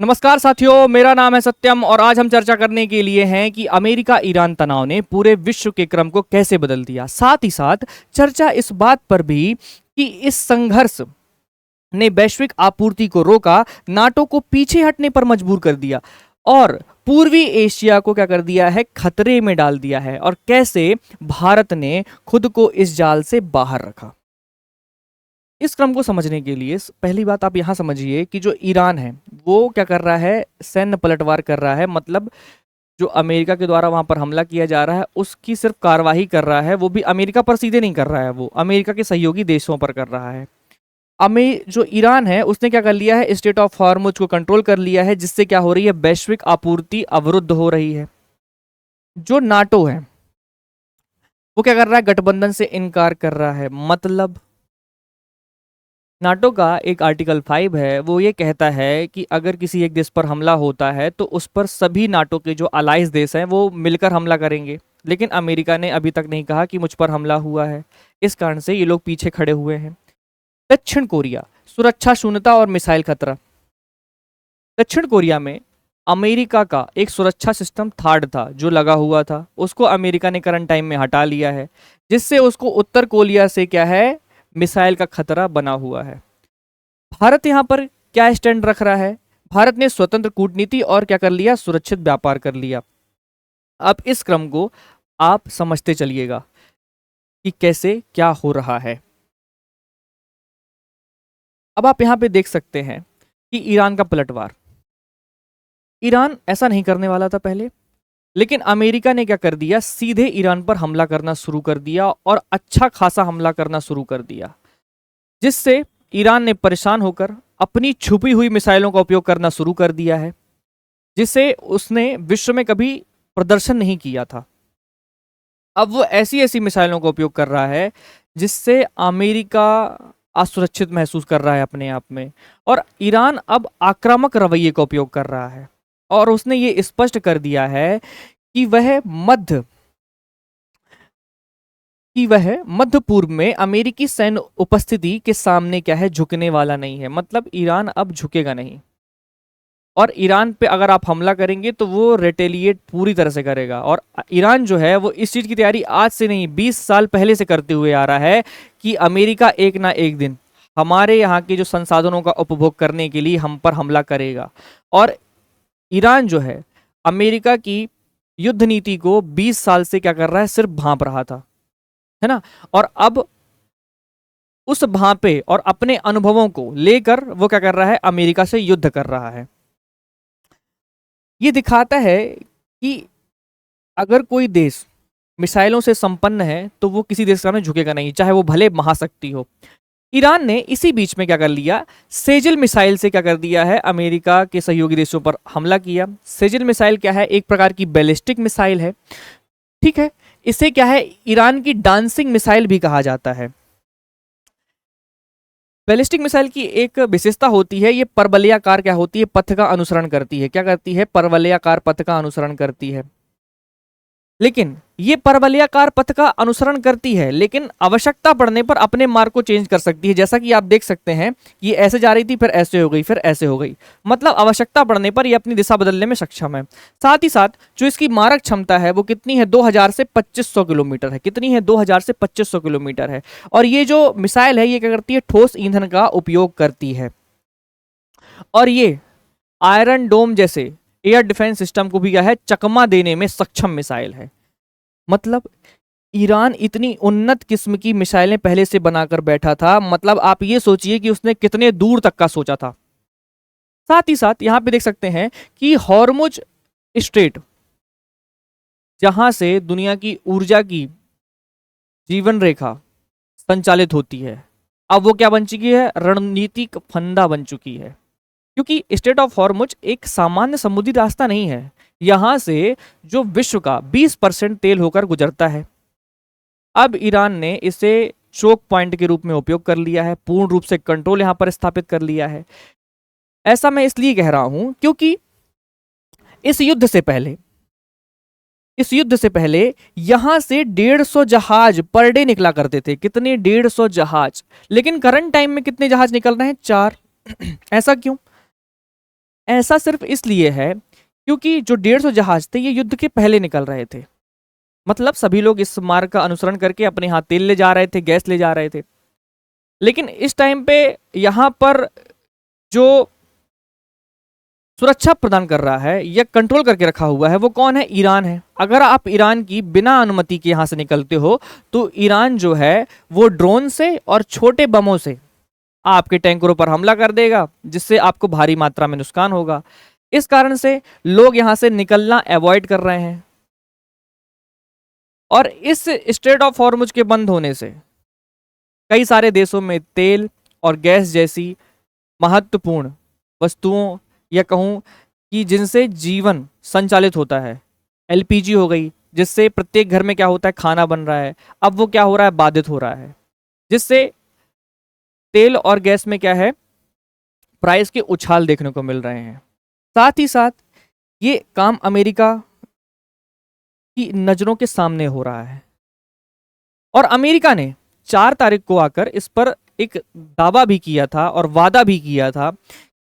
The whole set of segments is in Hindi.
नमस्कार साथियों, मेरा नाम है सत्यम और आज हम चर्चा करने के लिए हैं कि अमेरिका ईरान तनाव ने पूरे विश्व के क्रम को कैसे बदल दिया। साथ ही साथ चर्चा इस बात पर भी कि इस संघर्ष ने वैश्विक आपूर्ति को रोका, नाटो को पीछे हटने पर मजबूर कर दिया और पूर्वी एशिया को क्या कर दिया है, खतरे में डाल दिया है, और कैसे भारत ने खुद को इस जाल से बाहर रखा। इस क्रम को समझने के लिए पहली बात आप यहां समझिए कि जो ईरान है वो क्या कर रहा है, सैन्य पलटवार कर रहा है। मतलब जो अमेरिका के द्वारा वहां पर हमला किया जा रहा है उसकी सिर्फ कार्यवाही कर रहा है, वो भी अमेरिका पर सीधे नहीं कर रहा है, वो अमेरिका के सहयोगी देशों पर कर रहा है। जो ईरान है उसने क्या कर लिया है, स्टेट ऑफ हॉर्मुज को कंट्रोल कर लिया है, जिससे क्या हो रही है, वैश्विक आपूर्ति अवरुद्ध हो रही है। जो नाटो है वो क्या कर रहा है, गठबंधन से इनकार कर रहा है। मतलब नाटो का एक आर्टिकल 5 है, वो ये कहता है कि अगर किसी एक देश पर हमला होता है तो उस पर सभी नाटो के जो अलाइज देश हैं वो मिलकर हमला करेंगे। लेकिन अमेरिका ने अभी तक नहीं कहा कि मुझ पर हमला हुआ है, इस कारण से ये लोग पीछे खड़े हुए हैं। दक्षिण कोरिया, सुरक्षा शून्यता और मिसाइल खतरा। दक्षिण कोरिया में अमेरिका का एक सुरक्षा सिस्टम थार्ड था जो लगा हुआ था, उसको अमेरिका ने करंट टाइम में हटा लिया है, जिससे उसको उत्तर कोरिया से क्या है, मिसाइल का खतरा बना हुआ है। भारत यहां पर क्या स्टैंड रख रहा है, भारत ने स्वतंत्र कूटनीति और क्या कर लिया, सुरक्षित व्यापार कर लिया। अब इस क्रम को आप समझते चलिएगा कि कैसे क्या हो रहा है। अब आप यहां पे देख सकते हैं कि ईरान का पलटवार, ईरान ऐसा नहीं करने वाला था पहले, लेकिन अमेरिका ने क्या कर दिया, सीधे ईरान पर हमला करना शुरू कर दिया और अच्छा खासा हमला करना शुरू कर दिया, जिससे ईरान ने परेशान होकर अपनी छुपी हुई मिसाइलों का उपयोग करना शुरू कर दिया है, जिसे उसने विश्व में कभी प्रदर्शन नहीं किया था। अब वो ऐसी ऐसी मिसाइलों का उपयोग कर रहा है जिससे अमेरिका असुरक्षित महसूस कर रहा है अपने आप में, और ईरान अब आक्रामक रवैये का उपयोग कर रहा है। और उसने ये स्पष्ट कर दिया है कि वह मध्य पूर्व में अमेरिकी सैन्य उपस्थिति के सामने क्या है, झुकने वाला नहीं है। मतलब ईरान अब झुकेगा नहीं, और ईरान पे अगर आप हमला करेंगे तो वो रिटेलिएट पूरी तरह से करेगा। और ईरान जो है वो इस चीज़ की तैयारी आज से नहीं, 20 साल पहले से करते हुए आ रहा है कि अमेरिका एक ना एक दिन हमारे यहाँ के जो संसाधनों का उपभोग करने के लिए हम पर हमला करेगा। और ईरान जो है अमेरिका की युद्ध नीति को 20 साल से क्या कर रहा है, सिर्फ भांप रहा था, है ना। और अब उस भांपे और अपने अनुभवों को लेकर वो क्या कर रहा है, अमेरिका से युद्ध कर रहा है। ये दिखाता है कि अगर कोई देश मिसाइलों से संपन्न है तो वो किसी देश के सामने झुकेगा नहीं, चाहे वो भले महाशक्ति हो। ईरान ने इसी बीच में क्या कर लिया, सेजल मिसाइल से क्या कर दिया है, अमेरिका के सहयोगी देशों पर हमला किया। सेजल मिसाइल क्या है, एक प्रकार की बैलिस्टिक मिसाइल है, ठीक है। इसे क्या है, ईरान की डांसिंग मिसाइल भी कहा जाता है। बैलिस्टिक मिसाइल की एक विशेषता होती है, ये परवलयाकार क्या होती है, पथ का अनुसरण करती है। क्या करती है, परवलयाकार पथ का अनुसरण करती है। लेकिन ये परवलयाकार पथ का अनुसरण करती है, लेकिन आवश्यकता पड़ने पर अपने मार्ग को चेंज कर सकती है। जैसा कि आप देख सकते हैं, ये ऐसे जा रही थी, फिर ऐसे हो गई, फिर ऐसे हो गई। मतलब आवश्यकता पड़ने पर ये अपनी दिशा बदलने में सक्षम है। साथ ही साथ जो इसकी मारक क्षमता है वो कितनी है, 2000 से 2500 किलोमीटर है। कितनी है, 2000 से 2500 किलोमीटर है। और ये जो मिसाइल है ये क्या करती है, ठोस ईंधन का उपयोग करती है, और ये आयरन डोम जैसे एयर डिफेंस सिस्टम को भी क्या है, चकमा देने में सक्षम मिसाइल है। मतलब ईरान इतनी उन्नत किस्म की मिसाइलें पहले से बनाकर बैठा था। मतलब आप ये सोचिए कि उसने कितने दूर तक का सोचा था। साथ ही साथ यहां पे देख सकते हैं कि हॉर्मुज स्ट्रेट, जहां से दुनिया की ऊर्जा की जीवन रेखा संचालित होती है, अब वो क्या बन चुकी है, रणनीतिक फंदा बन चुकी है। क्योंकि स्टेट ऑफ हॉर्मुज एक सामान्य समुद्री रास्ता नहीं है, यहां से जो विश्व का 20% तेल होकर गुजरता है। अब ईरान ने इसे चोक पॉइंट के रूप में उपयोग कर लिया है, पूर्ण रूप से कंट्रोल यहां पर स्थापित कर लिया है। ऐसा मैं इसलिए कह रहा हूं क्योंकि इस युद्ध से पहले यहां से 150 जहाज पर डे निकला करते थे। कितने, 150 जहाज। लेकिन करंट टाइम में कितने जहाज निकल रहे हैं, 4। ऐसा क्यों? ऐसा सिर्फ इसलिए है क्योंकि जो 150 जहाज थे ये युद्ध के पहले निकल रहे थे। मतलब सभी लोग इस मार्ग का अनुसरण करके अपने यहाँ तेल ले जा रहे थे, गैस ले जा रहे थे। लेकिन इस टाइम पे यहाँ पर जो सुरक्षा प्रदान कर रहा है या कंट्रोल करके रखा हुआ है वो कौन है? ईरान है। अगर आप ईरान की बिना अनुमति के यहां से निकलते हो तो ईरान जो है वो ड्रोन से और छोटे बमों से आपके टैंकरों पर हमला कर देगा, जिससे आपको भारी मात्रा में नुकसान होगा। इस कारण से लोग यहां से निकलना अवॉइड कर रहे हैं। और इस स्ट्रेट ऑफ हॉर्मुज के बंद होने से कई सारे देशों में तेल और गैस जैसी महत्वपूर्ण वस्तुओं या कहूं कि जिनसे जीवन संचालित होता है, एलपीजी हो गई, जिससे प्रत्येक घर में क्या होता है, खाना बन रहा है, अब वो क्या हो रहा है, बाधित हो रहा है, जिससे तेल और गैस में क्या है, प्राइस के उछाल देखने को मिल रहे हैं। साथ ही साथ ये काम अमेरिका की नजरों के सामने हो रहा है और अमेरिका ने 4 तारीख को आकर इस पर एक दावा भी किया था और वादा भी किया था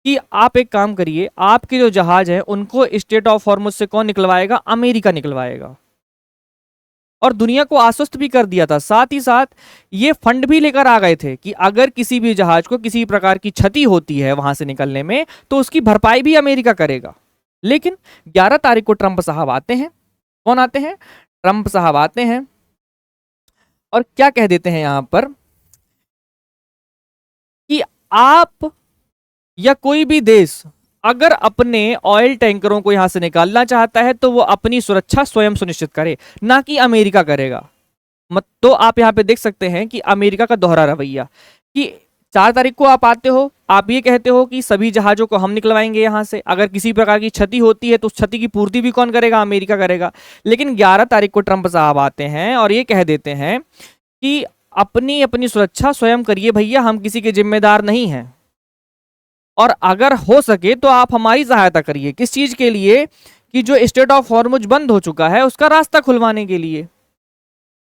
कि आप एक काम करिए, आपके जो जहाज हैं उनको स्ट्रेट ऑफ हॉर्मुज से कौन निकलवाएगा? अमेरिका निकलवाएगा। और दुनिया को आश्वस्त भी कर दिया था। साथ ही साथ ये फंड भी लेकर आ गए थे कि अगर किसी भी जहाज को किसी प्रकार की क्षति होती है वहां से निकलने में तो उसकी भरपाई भी अमेरिका करेगा। लेकिन 11 तारीख को ट्रंप साहब आते हैं। कौन आते हैं? ट्रंप साहब आते हैं और क्या कह देते हैं यहां पर कि आप या कोई भी देश अगर अपने ऑयल टैंकरों को यहां से निकालना चाहता है तो वो अपनी सुरक्षा स्वयं सुनिश्चित करे, ना कि अमेरिका करेगा। तो आप यहां पे देख सकते हैं कि अमेरिका का दोहरा रवैया कि 4 तारीख को आप आते हो, आप ये कहते हो कि सभी जहाजों को हम निकलवाएंगे यहां से, अगर किसी प्रकार की क्षति होती है तो उस क्षति की पूर्ति भी कौन करेगा? अमेरिका करेगा। लेकिन 11 तारीख को ट्रंप साहब आते हैं और ये कह देते हैं कि अपनी अपनी सुरक्षा स्वयं करिए भैया, हम किसी के जिम्मेदार नहीं हैं, और अगर हो सके तो आप हमारी सहायता करिए। किस चीज के लिए? कि जो स्ट्रेट ऑफ हॉर्मुज बंद हो चुका है उसका रास्ता खुलवाने के लिए।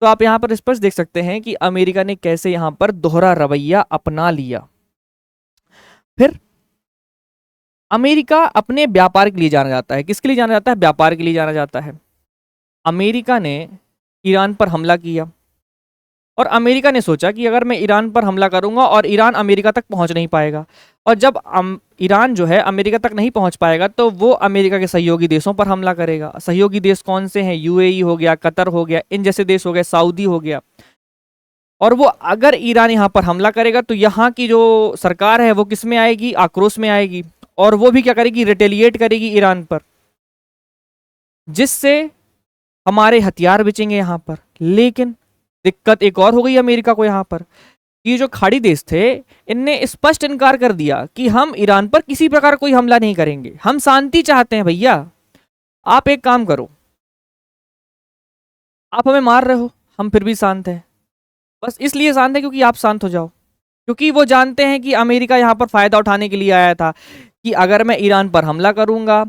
तो आप यहां पर स्पष्ट देख सकते हैं कि अमेरिका ने कैसे यहां पर दोहरा रवैया अपना लिया। फिर अमेरिका अपने व्यापार के लिए जाना जाता है। किसके लिए जाना जाता है? व्यापार के लिए जाना जाता है। अमेरिका ने ईरान पर हमला किया और अमेरिका ने सोचा कि अगर मैं ईरान पर हमला करूंगा और ईरान अमेरिका तक पहुंच नहीं पाएगा, और जब ईरान जो है अमेरिका तक नहीं पहुंच पाएगा तो वो अमेरिका के सहयोगी देशों पर हमला करेगा। सहयोगी देश कौन से हैं? यूएई हो गया, कतर हो गया, इन जैसे देश हो गए, सऊदी हो गया। और वो अगर ईरान यहां पर हमला करेगा तो यहाँ की जो सरकार है वो किस में आएगी? आक्रोश में आएगी, और वो भी क्या करेगी? रिटेलिएट करेगी ईरान पर, जिससे हमारे हथियार बेचेंगे यहां पर। लेकिन दिक्कत एक और हो गई अमेरिका को यहां पर, ये जो खाड़ी देश थे इनने स्पष्ट इनकार कर दिया कि हम ईरान पर किसी प्रकार कोई हमला नहीं करेंगे, हम शांति चाहते हैं भैया। आप एक काम करो, आप हमें मार रहे हो, हम फिर भी शांत हैं। बस इसलिए शांत है क्योंकि आप शांत हो जाओ, क्योंकि वो जानते हैं कि अमेरिका यहां पर फायदा उठाने के लिए आया था कि अगर मैं ईरान पर हमला करूंगा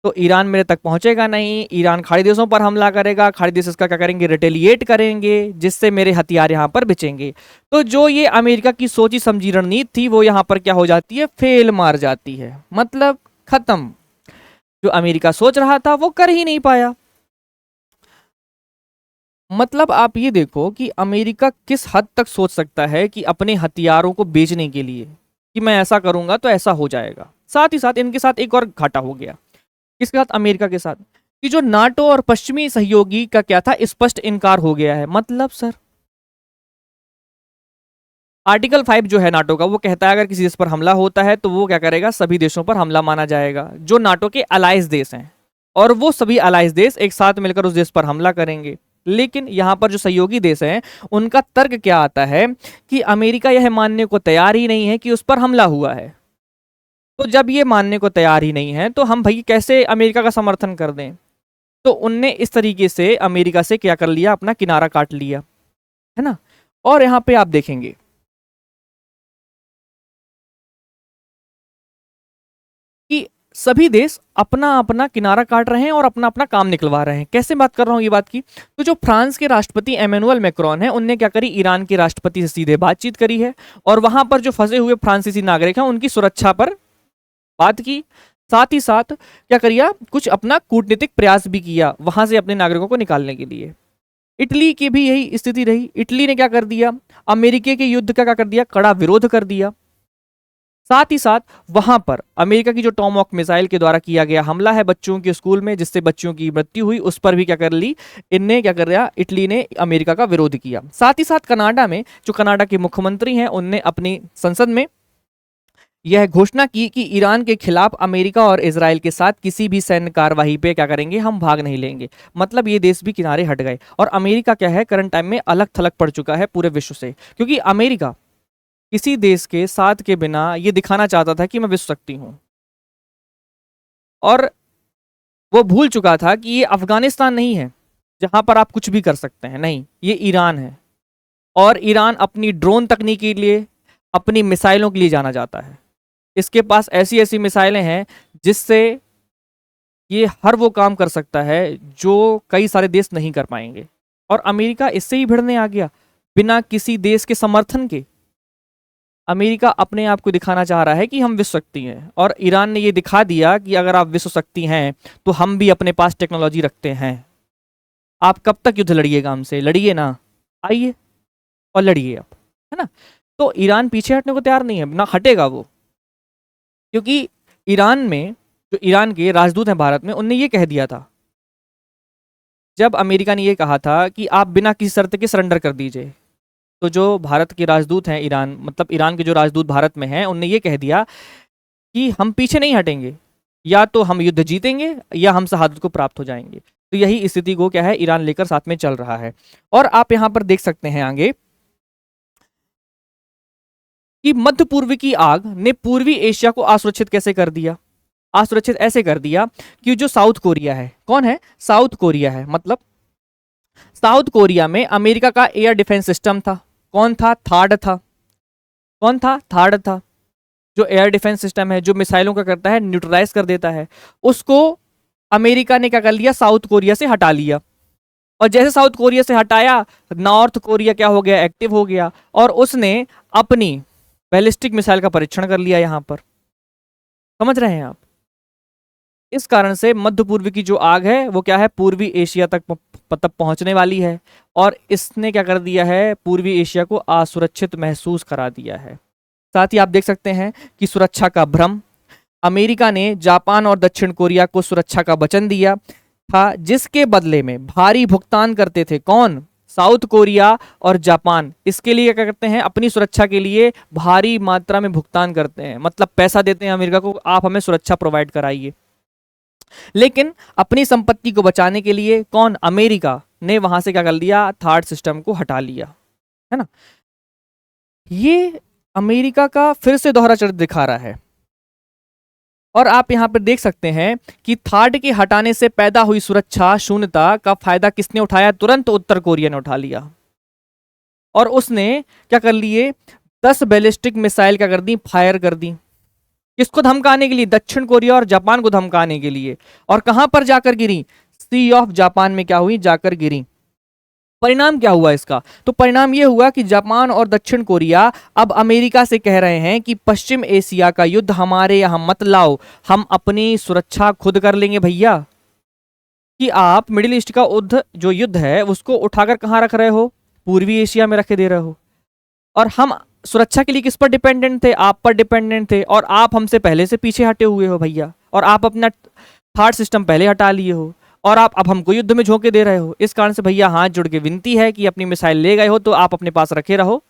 तो ईरान मेरे तक पहुंचेगा नहीं, ईरान खाड़ी देशों पर हमला करेगा, खाड़ी देश इसका क्या करेंगे? रिटेलिएट करेंगे, जिससे मेरे हथियार यहां पर बिचेंगे। तो जो ये अमेरिका की सोची समझी रणनीति थी वो यहां पर क्या हो जाती है? फेल मार जाती है। मतलब खत्म। जो अमेरिका सोच रहा था वो कर ही नहीं पाया। मतलब आप ये देखो कि अमेरिका किस हद तक सोच सकता है कि अपने हथियारों को बेचने के लिए कि मैं ऐसा करूंगा तो ऐसा हो जाएगा। साथ ही साथ इनके साथ एक और घाटा हो गया। किसके साथ? अमेरिका के साथ, कि जो नाटो और पश्चिमी सहयोगी का क्या था? स्पष्ट इनकार हो गया है। मतलब सर आर्टिकल 5 जो है नाटो का वो कहता है अगर किसी देश पर हमला होता है तो वो क्या करेगा? सभी देशों पर हमला माना जाएगा, जो नाटो के अलाइज देश हैं, और वो सभी अलाइज देश एक साथ मिलकर उस देश पर हमला करेंगे। लेकिन यहां पर जो सहयोगी देश हैं उनका तर्क क्या आता है कि अमेरिका यह मानने को तैयार ही नहीं है कि उस पर हमला हुआ है। तो जब ये मानने को तैयार ही नहीं है तो हम भाई कैसे अमेरिका का समर्थन कर दें? तो उनने इस तरीके से अमेरिका से क्या कर लिया? अपना किनारा काट लिया, है ना। और यहां पे आप देखेंगे कि सभी देश अपना अपना किनारा काट रहे हैं और अपना अपना काम निकलवा रहे हैं। कैसे बात कर रहा हूं ये बात की? तो जो फ्रांस के राष्ट्रपति एमेनुअल मैक्रोन है उनने क्या करी? ईरान के राष्ट्रपति से सीधे बातचीत करी है और वहां पर जो फंसे हुए फ्रांसीसी नागरिक हैं उनकी सुरक्षा पर बात की। साथ ही साथ क्या करिया, कुछ अपना कूटनीतिक प्रयास भी किया वहां से अपने नागरिकों को निकालने के लिए। इटली की भी यही स्थिति रही। इटली ने क्या कर दिया, अमेरिका के युद्ध का क्या कर दिया, कड़ा विरोध कर दिया। साथ ही साथ वहां पर अमेरिका की जो टॉमहॉक मिसाइल के द्वारा किया गया हमला है बच्चों के स्कूल में, जिससे बच्चों की मृत्यु हुई, उस पर भी क्या कर ली इनने, क्या कर दिया, इटली ने अमेरिका का विरोध किया। साथ ही साथ कनाडा में, जो कनाडा के मुख्यमंत्री हैं, उनने अपनी संसद में यह घोषणा की कि ईरान के खिलाफ अमेरिका और इजराइल के साथ किसी भी सैन्य कार्यवाही पे क्या करेंगे, हम भाग नहीं लेंगे। मतलब ये देश भी किनारे हट गए। और अमेरिका क्या है, करंट टाइम में अलग थलग पड़ चुका है पूरे विश्व से, क्योंकि अमेरिका किसी देश के साथ के बिना ये दिखाना चाहता था कि मैं विश्व शक्ति हूं, और वो भूल चुका था कि ये अफगानिस्तान नहीं है जहां पर आप कुछ भी कर सकते हैं, नहीं, ये ईरान है। और ईरान अपनी ड्रोन तकनीक के लिए, अपनी मिसाइलों के लिए जाना जाता है। इसके पास ऐसी ऐसी मिसाइलें हैं जिससे ये हर वो काम कर सकता है जो कई सारे देश नहीं कर पाएंगे। और अमेरिका इससे ही भिड़ने आ गया, बिना किसी देश के समर्थन के। अमेरिका अपने आप को दिखाना चाह रहा है कि हम विश्व शक्ति हैं, और ईरान ने ये दिखा दिया कि अगर आप विश्व शक्ति हैं तो हम भी अपने पास टेक्नोलॉजी रखते हैं। आप कब तक युद्ध लड़िएगा हमसे, लड़िए ना, आइए और लड़िए आप, है ना। तो ईरान पीछे हटने को तैयार नहीं है, ना हटेगा वो, क्योंकि ईरान में जो ईरान के राजदूत हैं भारत में, उनने ये कह दिया था, जब अमेरिका ने ये कहा था कि आप बिना किसी शर्त के सरेंडर कर दीजिए, तो जो भारत के राजदूत हैं ईरान, मतलब ईरान के जो राजदूत भारत में हैं, उनने ये कह दिया कि हम पीछे नहीं हटेंगे, या तो हम युद्ध जीतेंगे या हम शहादत को प्राप्त हो जाएंगे। तो यही स्थिति को क्या है, ईरान लेकर साथ में चल रहा है। और आप यहां पर देख सकते हैं आगे कि मध्य पूर्व की आग ने पूर्वी एशिया को असुरक्षित कैसे कर दिया। असुरक्षित ऐसे कर दिया कि जो साउथ कोरिया है, कौन है, साउथ कोरिया है, मतलब साउथ कोरिया में अमेरिका का एयर डिफेंस सिस्टम था। कौन था, थार्ड था। कौन था, थार्ड था। जो एयर डिफेंस सिस्टम है, जो मिसाइलों का करता है, न्यूट्रलाइज कर देता है, उसको अमेरिका ने क्या कर लिया, साउथ कोरिया से हटा लिया। और जैसे साउथ कोरिया से हटाया, नॉर्थ कोरिया क्या हो गया, एक्टिव हो गया, और उसने अपनी बैलिस्टिक मिसाइल का परीक्षण कर लिया यहां पर। समझ रहे हैं आप। इस कारण से मध्य पूर्व की जो आग है वो क्या है, पूर्वी एशिया तक तब पहुंचने वाली है, और इसने क्या कर दिया है, पूर्वी एशिया को असुरक्षित महसूस करा दिया है। साथ ही आप देख सकते हैं कि सुरक्षा का भ्रम, अमेरिका ने जापान और दक्षिण कोरिया को सुरक्षा का वचन दिया था, जिसके बदले में भारी भुगतान करते थे। कौन, साउथ कोरिया और जापान। इसके लिए क्या करते हैं, अपनी सुरक्षा के लिए भारी मात्रा में भुगतान करते हैं, मतलब पैसा देते हैं अमेरिका को, आप हमें सुरक्षा प्रोवाइड कराइए। लेकिन अपनी संपत्ति को बचाने के लिए कौन, अमेरिका ने वहां से क्या कर लिया, थार्ड सिस्टम को हटा लिया, है ना। ये अमेरिका का फिर से दोहरा चरित्र दिखा रहा है। और आप यहां पर देख सकते हैं कि थार्ड के हटाने से पैदा हुई सुरक्षा शून्यता का फायदा किसने उठाया, तुरंत उत्तर कोरिया ने उठा लिया। और उसने क्या कर लिए, 10 बैलिस्टिक मिसाइल क्या कर दी, फायर कर दी। किसको धमकाने के लिए, दक्षिण कोरिया और जापान को धमकाने के लिए। और कहां पर जाकर गिरी, सी ऑफ जापान में क्या हुई, जाकर गिरी। परिणाम क्या हुआ इसका, तो परिणाम यह हुआ कि जापान और दक्षिण कोरिया अब अमेरिका से कह रहे हैं कि पश्चिम एशिया का युद्ध हमारे यहां मत लाओ, हम अपनी सुरक्षा खुद कर लेंगे भैया। कि आप मिडिल ईस्ट का जो युद्ध है उसको उठाकर कहां रख रहे हो, पूर्वी एशिया में रखे दे रहे हो। और हम सुरक्षा के लिए किस पर डिपेंडेंट थे, आप पर डिपेंडेंट थे, और आप हमसे पहले से पीछे हटे हुए हो भैया, और आप अपना थार्ड सिस्टम पहले हटा लिए हो, और आप अब हमको युद्ध में झोंके दे रहे हो। इस कारण से भैया हाथ जोड़ के विनती है कि अपनी मिसाइल ले गए हो तो आप अपने पास रखे रहो,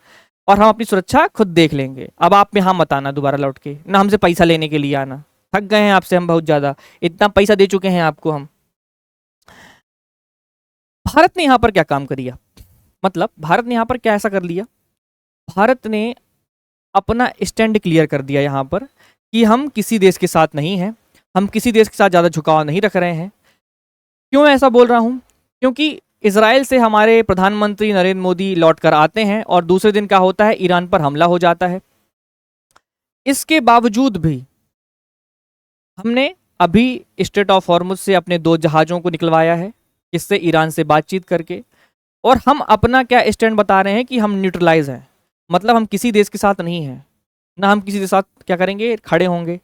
और हम अपनी सुरक्षा खुद देख लेंगे। अब आप यहाँ मत आना दोबारा लौट के, ना हमसे पैसा लेने के लिए आना, थक गए हैं आपसे हम बहुत ज्यादा, इतना पैसा दे चुके हैं आपको हम। भारत ने यहां पर क्या काम किया, मतलब भारत ने यहां पर क्या ऐसा कर लिया, भारत ने अपना स्टैंड क्लियर कर दिया यहां पर कि हम किसी देश के साथ नहीं हैं, हम किसी देश के साथ ज़्यादा झुकाव नहीं रख रहे हैं। क्यों ऐसा बोल रहा हूं, क्योंकि इजराइल से हमारे प्रधानमंत्री नरेंद्र मोदी लौट कर आते हैं और दूसरे दिन क्या होता है, ईरान पर हमला हो जाता है। इसके बावजूद भी हमने अभी स्ट्रेट ऑफ हॉर्मुज से अपने 2 जहाज़ों को निकलवाया है, इससे ईरान से बातचीत करके, और हम अपना क्या स्टैंड बता रहे हैं कि हम न्यूट्रलाइज हैं, मतलब हम किसी देश के साथ नहीं हैं, ना हम किसी के साथ क्या करेंगे, खड़े होंगे।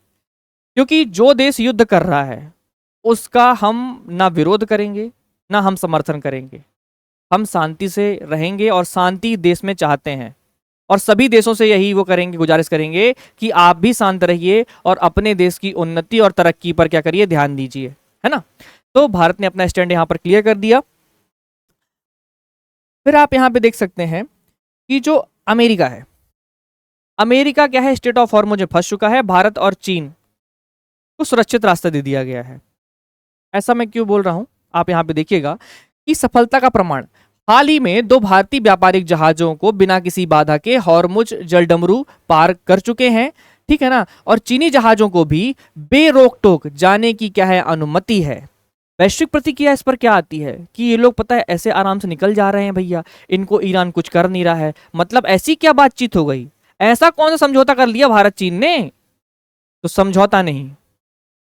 क्योंकि जो देश युद्ध कर रहा है उसका हम ना विरोध करेंगे ना हम समर्थन करेंगे। हम शांति से रहेंगे और शांति देश में चाहते हैं, और सभी देशों से यही वो करेंगे, गुजारिश करेंगे कि आप भी शांत रहिए और अपने देश की उन्नति और तरक्की पर क्या करिए, ध्यान दीजिए, है ना। तो भारत ने अपना स्टैंड यहां पर क्लियर कर दिया। फिर आप यहां पे देख सकते हैं कि जो अमेरिका है, अमेरिका क्या है, स्टेट ऑफ हॉर्मुज में फंस चुका है। भारत और चीन को सुरक्षित रास्ता दे दिया गया है। ऐसा मैं क्यों बोल रहा हूं, आप यहां पे देखिएगा कि सफलता का प्रमाण, हाल ही में 2 भारतीय व्यापारिक जहाजों को बिना किसी बाधा के हॉर्मुज जलडमरू पार कर चुके हैं, ठीक है ना। और चीनी जहाजों को भी बेरोक टोक जाने की क्या है, अनुमति है। वैश्विक प्रतिक्रिया इस पर क्या आती है कि ये लोग पता है ऐसे आराम से निकल जा रहे हैं भैया, इनको ईरान कुछ कर नहीं रहा है। मतलब ऐसी क्या बातचीत हो गई, ऐसा कौन सा समझौता कर लिया भारत चीन ने। तो समझौता नहीं,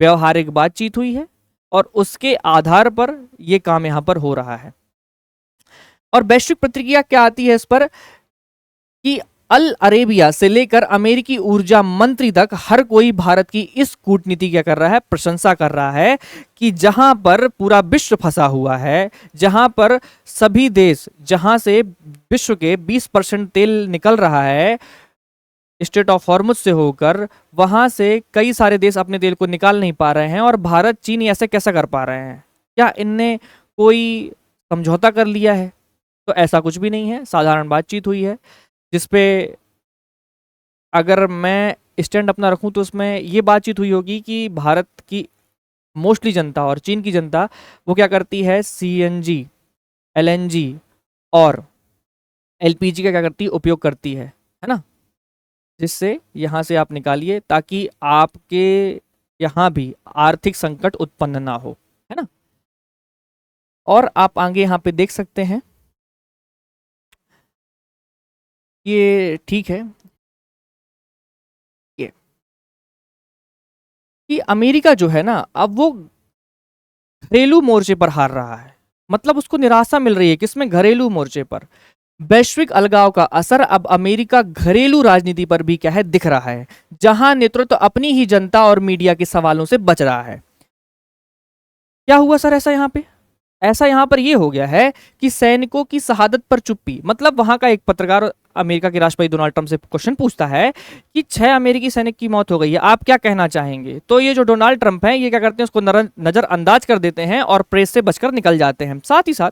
व्यवहारिक बातचीत हुई है और उसके आधार पर यह काम यहां पर हो रहा है। और वैश्विक प्रतिक्रिया क्या आती है इस पर कि अल अरेबिया से लेकर अमेरिकी ऊर्जा मंत्री तक हर कोई भारत की इस कूटनीति क्या कर रहा है, प्रशंसा कर रहा है कि जहां पर पूरा विश्व फंसा हुआ है, जहां पर सभी देश, जहां से विश्व के 20% तेल निकल रहा है स्टेट ऑफ हॉर्मुज से होकर, वहां से कई सारे देश अपने तेल को निकाल नहीं पा रहे हैं और भारत चीन ऐसे कैसा कर पा रहे हैं। क्या इनने कोई समझौता कर लिया है? तो ऐसा कुछ भी नहीं है, साधारण बातचीत हुई है जिसपे अगर मैं स्टैंड अपना रखूं तो उसमें ये बातचीत हुई होगी कि भारत की मोस्टली जनता और चीन की जनता वो क्या करती है, सीएनजी, एलएनजी और एलपीजी का क्या करती है, उपयोग करती है ना। जिससे यहाँ से आप निकालिए ताकि आपके यहाँ भी आर्थिक संकट उत्पन्न ना हो, है ना। और आप आगे यहाँ पे देख सकते हैं, ये ठीक है, ये कि अमेरिका जो है ना अब वो घरेलू मोर्चे पर हार रहा है। मतलब उसको निराशा मिल रही है किसमें, घरेलू मोर्चे पर। वैश्विक अलगाव का असर अब अमेरिका घरेलू राजनीति पर भी क्या है, दिख रहा है, जहां नेतृत्व अपनी ही जनता और मीडिया के सवालों से बच रहा है। क्या हुआ सर ऐसा यहाँ पे, ऐसा यहाँ पर यह हो गया है कि सैनिकों की शहादत पर चुप्पी। मतलब वहां का एक पत्रकार अमेरिका के राष्ट्रपति डोनाल्ड ट्रंप से क्वेश्चन पूछता है कि 6 अमेरिकी सैनिक की मौत हो गई है, आप क्या कहना चाहेंगे। तो ये जो डोनाल्ड ट्रंप है ये क्या करते हैं, उसको नजरअंदाज कर देते हैं और प्रेस से बचकर निकल जाते हैं। साथ ही साथ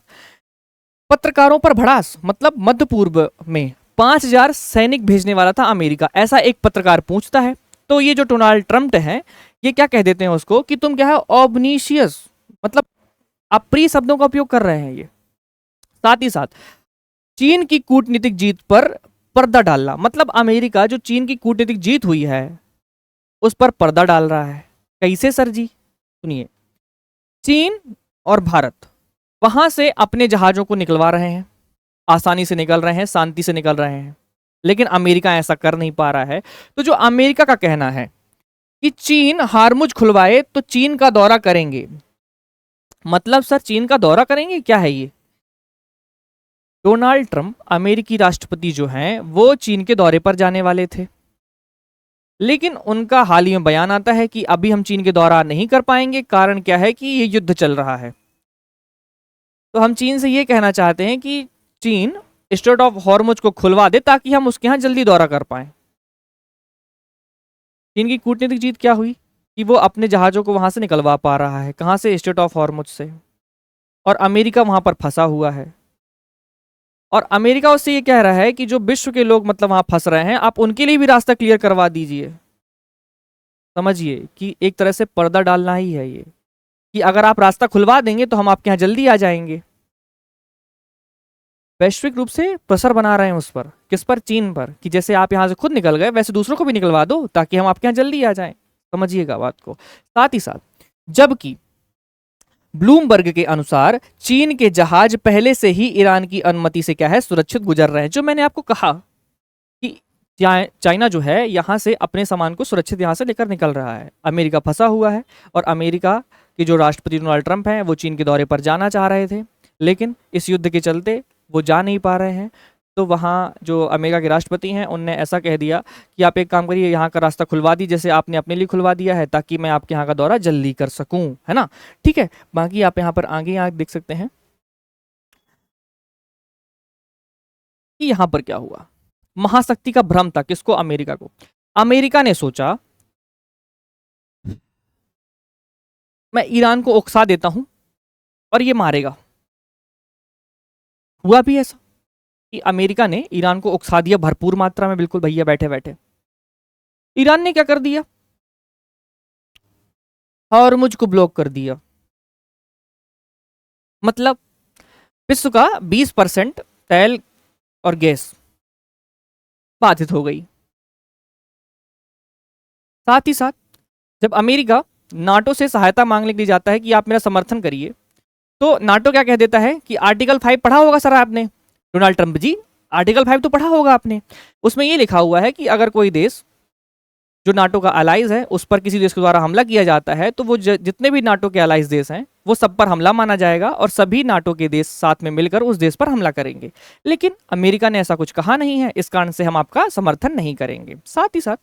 पत्रकारों पर भड़ास, मतलब मध्य पूर्व में 5000 सैनिक भेजने वाला था अमेरिका, ऐसा एक पत्रकार पूछता है। तो ये जो डोनाल्ड ट्रंप है ये क्या कह देते हैं उसको कि तुम क्या है, ऑबनीशियस, मतलब अप्रिय शब्दों का उपयोग कर रहे हैं ये। साथ ही साथ चीन की कूटनीतिक जीत पर पर्दा डालना, मतलब अमेरिका जो चीन की कूटनीतिक जीत हुई है उस पर पर्दा डाल रहा है। कैसे सर जी, सुनिए, चीन और भारत वहां से अपने जहाजों को निकलवा रहे हैं, आसानी से निकल रहे हैं, शांति से निकल रहे हैं, लेकिन अमेरिका ऐसा कर नहीं पा रहा है। तो जो अमेरिका का कहना है कि चीन हार्मुज खुलवाए तो चीन का दौरा करेंगे, मतलब सर चीन का दौरा करेंगे, क्या है ये। डोनाल्ड ट्रंप अमेरिकी राष्ट्रपति जो हैं वो चीन के दौरे पर जाने वाले थे, लेकिन उनका हाल ही में बयान आता है कि अभी हम चीन के दौरा नहीं कर पाएंगे। कारण क्या है कि ये युद्ध चल रहा है। तो हम चीन से ये कहना चाहते हैं कि चीन स्ट्रेट ऑफ हॉर्मुज को खुलवा दे ताकि हम उसके यहां जल्दी दौरा कर पाए। चीन की कूटनीतिक जीत क्या हुई कि वो अपने जहाजों को वहां से निकलवा पा रहा है, कहां से, स्ट्रेट ऑफ हॉर्मुज से, और अमेरिका वहां पर फंसा हुआ है। और अमेरिका उससे ये कह रहा है कि जो विश्व के लोग मतलब वहां फंस रहे हैं आप उनके लिए भी रास्ता क्लियर करवा दीजिए। समझिए कि एक तरह से पर्दा डालना ही है ये, कि अगर आप रास्ता खुलवा देंगे तो हम आपके यहाँ जल्दी आ जाएंगे। वैश्विक रूप से प्रेशर बना रहे हैं उस पर, किस पर, चीन पर, कि जैसे आप यहाँ से खुद निकल गए वैसे दूसरों को भी निकलवा दो ताकि हम आपके यहाँ जल्दी आ जाएं। समझिएगा बात को। साथ ही साथ जबकि ब्लूमबर्ग के अनुसार चीन के जहाज पहले से ही ईरान की अनुमति से क्या है, सुरक्षित गुजर रहे हैं। जो मैंने आपको कहा कि चाइना जो है यहाँ से अपने सामान को सुरक्षित यहाँ से लेकर निकल रहा है, अमेरिका फंसा हुआ है। और अमेरिका के जो राष्ट्रपति डोनाल्ड ट्रंप हैं वो चीन के दौरे पर जाना चाह रहे थे, लेकिन इस युद्ध के चलते वो जा नहीं पा रहे हैं। तो वहाँ जो अमेरिका के राष्ट्रपति हैं उनने ऐसा कह दिया कि आप एक काम करिए, यहाँ का रास्ता खुलवा दी, जैसे आपने अपने लिए खुलवा दिया है, ताकि मैं आपके यहाँ का दौरा जल्दी कर सकूं, है ना। ठीक है, बाकी आप यहाँ पर आगे यहाँ देख सकते हैं कि यहाँ पर क्या हुआ। महाशक्ति का भ्रम था किसको? अमेरिका को। अमेरिका ने सोचा मैं ईरान को उकसा देता हूं और ये मारेगा। हुआ भी ऐसा कि अमेरिका ने ईरान को उकसा दिया भरपूर मात्रा में, बिल्कुल भैया बैठे बैठे। ईरान ने क्या कर दिया? हॉर्मुज को ब्लॉक कर दिया। मतलब विश्व का 20% तेल और गैस बाधित हो गई। साथ ही साथ जब अमेरिका नाटो से सहायता मांगने के लिए जाता है कि आप मेरा समर्थन करिए, तो नाटो क्या कह देता है कि आर्टिकल 5 पढ़ा होगा सर आपने, डोनाल्ड ट्रंप जी, आर्टिकल 5 तो पढ़ा होगा आपने। उसमें ये लिखा हुआ है कि अगर कोई देश जो नाटो का अलाइज है उस पर किसी देश के द्वारा हमला किया जाता है, तो वो जितने भी नाटो के अलाइज देश हैं वो सब पर हमला माना जाएगा और सभी नाटो के देश साथ में मिलकर उस देश पर हमला करेंगे। लेकिन अमेरिका ने ऐसा कुछ कहा नहीं है, इस कारण से हम आपका समर्थन नहीं करेंगे। साथ ही साथ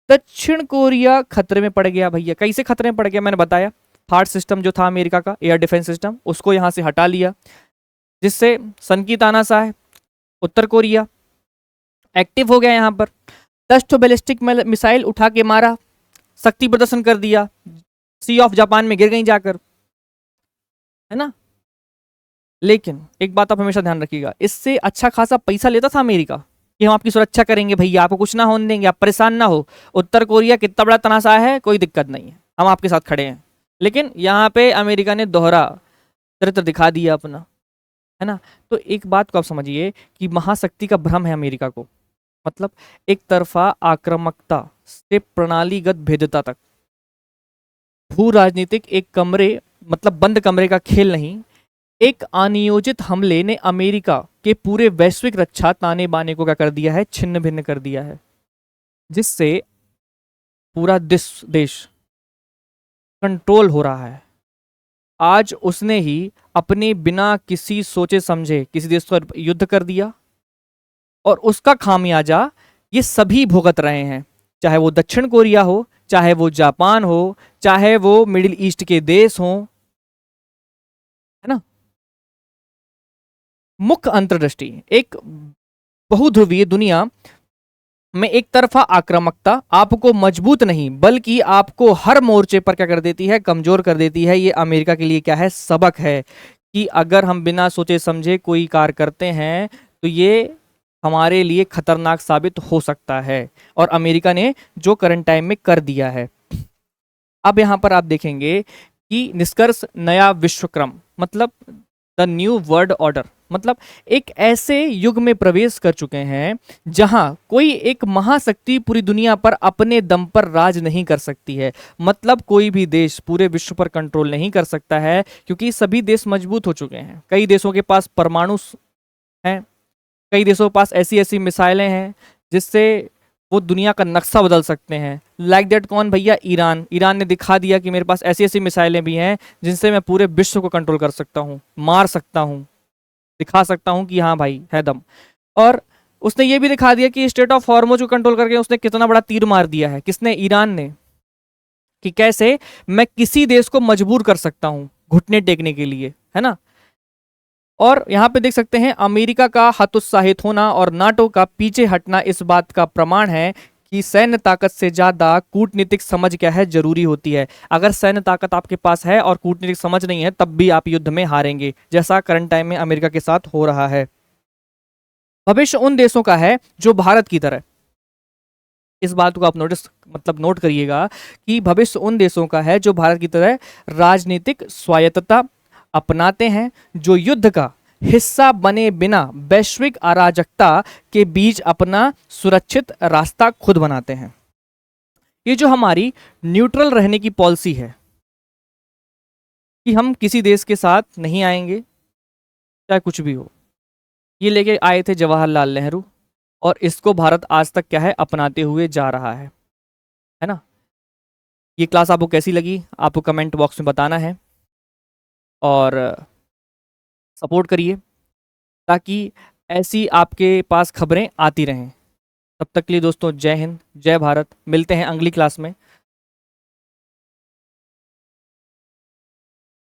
दक्षिण कोरिया खतरे में पड़ गया भैया। कैसे खतरे में पड़ गया? मैंने बताया, थर्ड सिस्टम जो था अमेरिका का एयर डिफेंस सिस्टम, उसको यहां से हटा लिया, जिससे सन की तानाशाह उत्तर कोरिया एक्टिव हो गया। यहां पर 10 बैलिस्टिक मिसाइल उठा के मारा, शक्ति प्रदर्शन कर दिया, सी ऑफ जापान में गिर गई जाकर, है ना। लेकिन एक बात आप हमेशा ध्यान रखिएगा, इससे अच्छा खासा पैसा लेता था अमेरिका कि हम आपकी सुरक्षा करेंगे भैया, आपको कुछ ना होने देंगे, आप परेशान ना हो। उत्तर कोरिया कितना बड़ा तनाशाह है, कोई दिक्कत नहीं है, हम आपके साथ खड़े हैं। लेकिन यहाँ पे अमेरिका ने दोहरा चरित्र दिखा दिया अपना, है ना। तो एक बात को आप समझिए कि महाशक्ति का भ्रम है अमेरिका को, मतलब एक तरफा आक्रामकता से प्रणालीगत भेद्यता तक। भू राजनीतिक एक कमरे, मतलब बंद कमरे का खेल नहीं, एक अनियोजित हमले ने अमेरिका के पूरे वैश्विक रक्षा ताने बाने को क्या कर दिया है? छिन्न भिन्न कर दिया है, जिससे पूरा देश कंट्रोल हो रहा है। आज उसने ही अपने बिना किसी सोचे समझे किसी देश पर युद्ध कर दिया और उसका खामियाजा ये सभी भुगत रहे हैं, चाहे वो दक्षिण कोरिया हो, चाहे वो जापान हो, चाहे वो मिडिल ईस्ट के देश हो, है ना। मुख्य अंतर्दृष्टि, एक बहुध्रुवीय दुनिया में एक तरफा आक्रामकता आपको मजबूत नहीं बल्कि आपको हर मोर्चे पर क्या कर देती है? कमजोर कर देती है। ये अमेरिका के लिए क्या है? सबक है कि अगर हम बिना सोचे समझे कोई कार्य करते हैं तो ये हमारे लिए खतरनाक साबित हो सकता है, और अमेरिका ने जो करंट टाइम में कर दिया है। अब यहां पर आप देखेंगे कि निष्कर्ष नया विश्वक्रम, मतलब द न्यू वर्ल्ड ऑर्डर, मतलब एक ऐसे युग में प्रवेश कर चुके हैं जहां कोई एक महाशक्ति पूरी दुनिया पर अपने दम पर राज नहीं कर सकती है। मतलब कोई भी देश पूरे विश्व पर कंट्रोल नहीं कर सकता है, क्योंकि सभी देश मजबूत हो चुके हैं। कई देशों के पास परमाणु हैं, कई देशों के पास ऐसी ऐसी मिसाइलें हैं जिससे वो दुनिया का नक्शा बदल सकते हैं। लाइक दैट कौन भैया? ईरान। ईरान ने दिखा दिया कि मेरे पास ऐसी ऐसी मिसाइलें भी हैं जिनसे मैं पूरे विश्व को कंट्रोल कर सकता हूँ, मार सकता हूँ, दिखा सकता हूँ कि हाँ भाई है दम। और उसने ये भी दिखा दिया कि स्टेट ऑफ हॉर्मुज को कंट्रोल करके उसने कितना बड़ा तीर मार दिया है। किसने? ईरान ने। कि कैसे मैं किसी देश को मजबूर कर सकता हूँ घुटने टेकने के लिए, है ना। और यहां पे देख सकते हैं अमेरिका का हतोत्साहित होना और नाटो का पीछे हटना इस बात का प्रमाण है कि सैन्य ताकत से ज्यादा कूटनीतिक समझ क्या है? जरूरी होती है। अगर सैन्य ताकत आपके पास है और कूटनीतिक समझ नहीं है, तब भी आप युद्ध में हारेंगे, जैसा करंट टाइम में अमेरिका के साथ हो रहा है। भविष्य उन देशों का है जो भारत की तरह, इस बात को आप नोट करिएगा कि भविष्य उन देशों का है जो भारत की तरह राजनीतिक स्वायत्तता अपनाते हैं, जो युद्ध का हिस्सा बने बिना वैश्विक अराजकता के बीच अपना सुरक्षित रास्ता खुद बनाते हैं। ये जो हमारी न्यूट्रल रहने की पॉलिसी है कि हम किसी देश के साथ नहीं आएंगे चाहे कुछ भी हो, ये लेके आए थे जवाहरलाल नेहरू, और इसको भारत आज तक क्या है? अपनाते हुए जा रहा है ना। ये क्लास आपको कैसी लगी आपको कमेंट बॉक्स में बताना है, और सपोर्ट करिए ताकि ऐसी आपके पास खबरें आती रहें। तब तक के लिए दोस्तों जय हिंद, जय भारत। मिलते हैं अगली क्लास में।